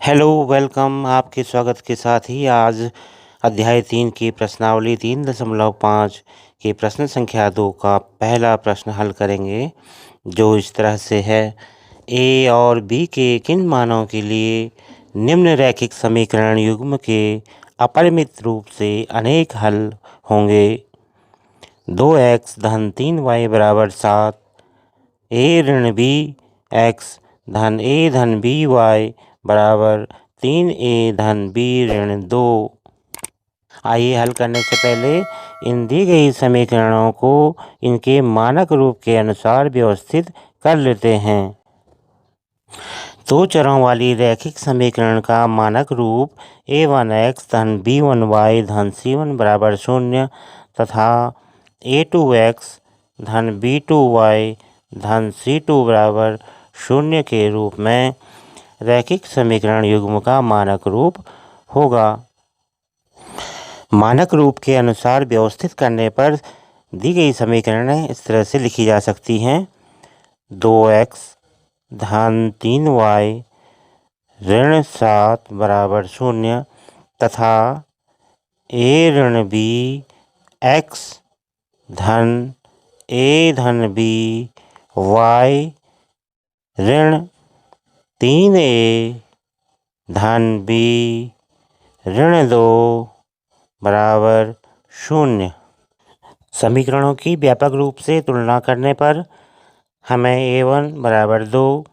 Hello, welcome. आपके स्वागत के साथ ही आज अध्याय 3 की प्रश्नावली 3.5 के प्रश्न संख्या 2 का पहला प्रश्न हल करेंगे, जो इस तरह से है। ए और बी के किन मानों के लिए निम्न रैखिक समीकरण युग्म के अपरिमित रूप से अनेक हल होंगे। 2x धन 3y बराबर 7, ए ऋण बी एक्स धन ए धन बी वाई बराबर 3a धन b ऋण 2। आइए हल करने से पहले इन दी गई समीकरणों को इनके मानक रूप के अनुसार व्यवस्थित कर लेते हैं। दो चरों वाली रैखिक समीकरण का मानक रूप a1x धन b1y धन c1 बराबर 0 तथा a2x धन b2y धन c2 बराबर 0 के रूप में रैखिक समीकरण युग्म का मानक रूप होगा। मानक रूप के अनुसार व्यवस्थित करने पर दी गई समीकरणें इस तरह से लिखी जा सकती हैं। 2x धन 3y ऋण 7 बराबर 0 तथा a ऋण b x धन a धन b y ऋण 3a धन b ऋण 2 बराबर 0। समीकरणों की व्यापक रूप से तुलना करने पर हमें a1 बराबर 2,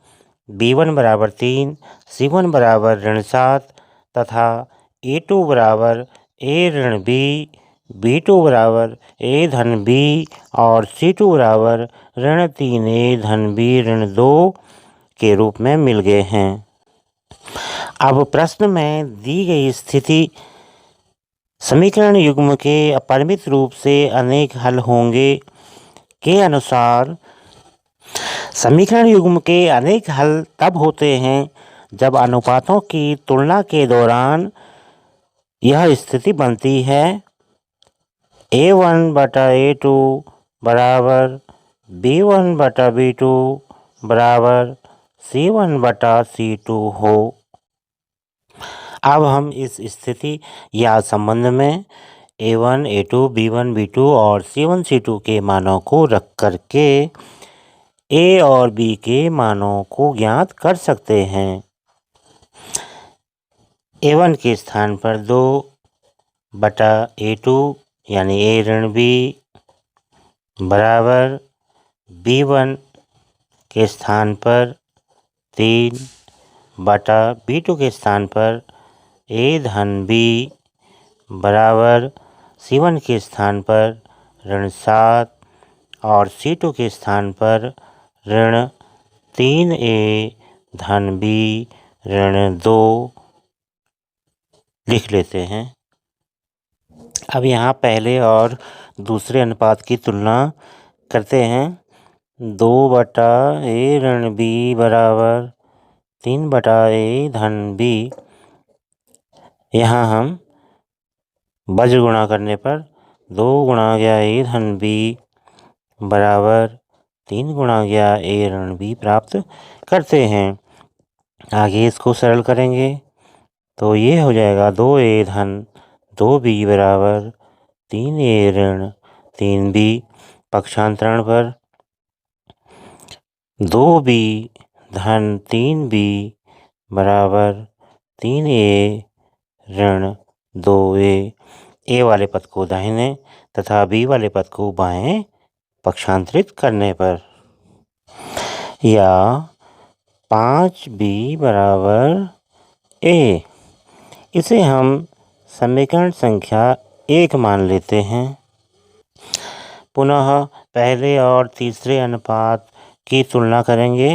b1 बराबर 3, c1 बराबर ऋण 7 तथा a2 बराबर a ऋण b, b2 बराबर a धन b और c2 बराबर ऋण 3a धन b ऋण 2 के रूप में मिल गए हैं। अब प्रश्न में दी गई स्थिति समीकरण युग्म के अपरिमित रूप से अनेक हल होंगे के अनुसार समीकरण युग्म के अनेक हल तब होते हैं जब अनुपातों की तुलना के दौरान यह स्थिति बनती है। a1 बटा a2 बराबर b1 बटा b2 बराबर c1 बटा c2 हो। अब हम इस स्थिति या संबंध में a1, a2, b1, b2 और c1, c2 के मानों को रख करके a और b के मानों को ज्ञात कर सकते हैं। a1 के स्थान पर 2 बटा a2 यानी a ऋण b बराबर b1 के स्थान पर 3 बटा b2 के स्थान पर a धन b बराबर c1 के स्थान पर ऋण 7 और c2 के स्थान पर ऋण 3a धन b ऋण 2 लिख लेते हैं। अब यहाँ पहले और दूसरे अनुपात की तुलना करते हैं। 2 बटा a ऋण b बराबर 3 बटा a धन b। यहाँ हम वज्र गुणा करने पर 2 गुणा गया a धन b बराबर 3 गुणा गया a ऋण b प्राप्त करते हैं। आगे इसको सरल करेंगे तो ये हो जाएगा 2a धन 2b बराबर 3a ऋण 3b। पक्षांतरण पर 2b धन 3b बराबर 3a ऋण 2a। ए वाले पद को दाहिने तथा बी वाले पद को बाएं पक्षांतरित करने पर या 5b बराबर a। इसे हम समीकरण संख्या 1 मान लेते हैं। पुनः पहले और तीसरे अनुपात की तुलना करेंगे।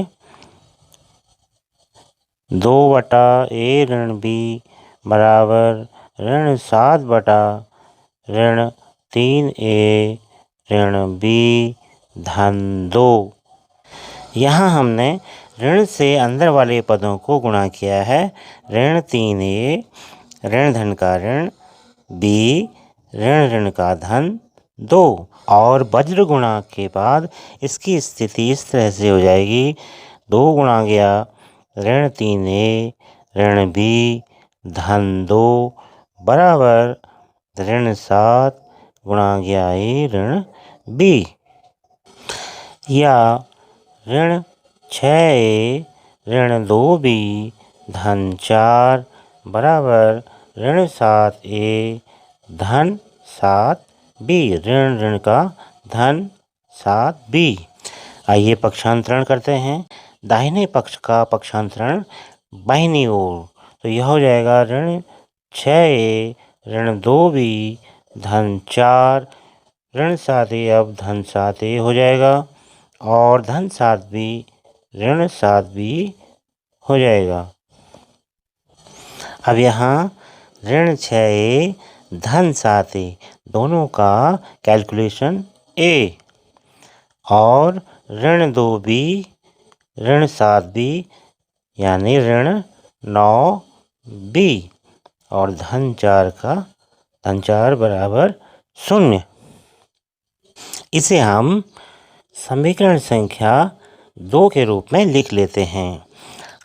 2 बटा a ऋण b बराबर ऋण 7 बटा ऋण 3a ऋण b धन 2। यहाँ हमने ऋण से अंदर वाले पदों को गुणा किया है। ऋण 3a ऋण धन का ऋण b ऋण ऋण का धन 2 और वज्र गुणा के बाद इसकी स्थिति इस तरह से हो जाएगी। 2 गुणा गया ऋण 3a ऋण बी धन 2 बराबर ऋण 7 गुणा गया ए ऋण बी। या ऋण 6A ऋण 2B धन 4 बराबर ऋण 7A धन 7B। ऋण ऋण का धन 7B। आइए पक्षांतरण करते हैं। दाहिने पक्ष का पक्षांतरण बाहिनी ओर, तो यह हो जाएगा ऋण 6A ऋण 2B धन 4 ऋण 7A अब धन 7A हो जाएगा और धन 7B ऋण 7B हो जाएगा। अब यहाँ ऋण 6A धन 7A दोनों का कैलकुलेशन A और ऋण 2B ऋण 7B यानी ऋण 9B और धन 4 बराबर 0। इसे हम समीकरण संख्या 2 के रूप में लिख लेते हैं।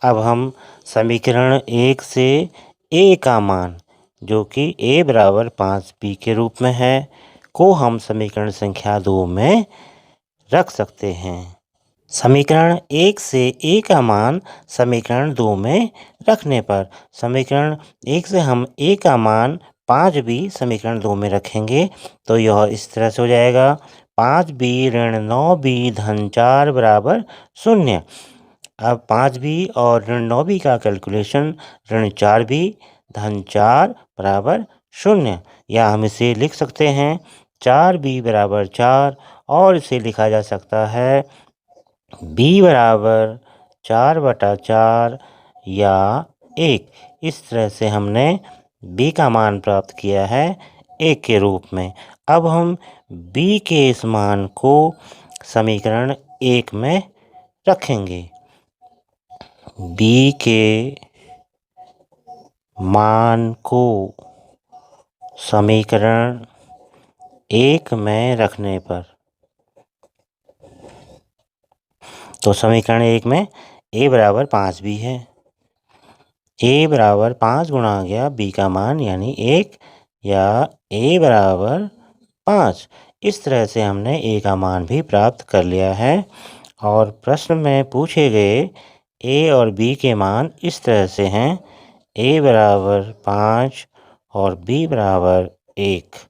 अब हम समीकरण 1 से A का मान, जो कि A बराबर 5B के रूप में है, को हम समीकरण संख्या 2 में रख सकते हैं। समीकरण 1 से A का मान समीकरण 2 में रखने पर समीकरण 1 से हम A का मान 5B समीकरण 2 में रखेंगे तो यह इस तरह से हो जाएगा 5B ऋण 9B धन 4 बराबर 0। अब 5B और ऋण 9B का कैलकुलेशन ऋण 4B धन 4 बराबर 0, या हम इसे लिख सकते हैं 4B बराबर 4 और इसे लिखा जा सकता है B बराबर 4/4 या 1। इस तरह से हमने B का मान प्राप्त किया है 1 के रूप में। अब हम B के इस मान को समीकरण 1 में रखेंगे। B के मान को समीकरण 1 में रखने पर, तो समीकरण 1 में A बराबर 5B है। A बराबर 5 गुणा गया B का मान यानी 1, या A बराबर 5। इस तरह से हमने A का मान भी प्राप्त कर लिया है और प्रश्न में पूछे गए A और B के मान इस तरह से हैं, A बराबर 5 और B बराबर 1।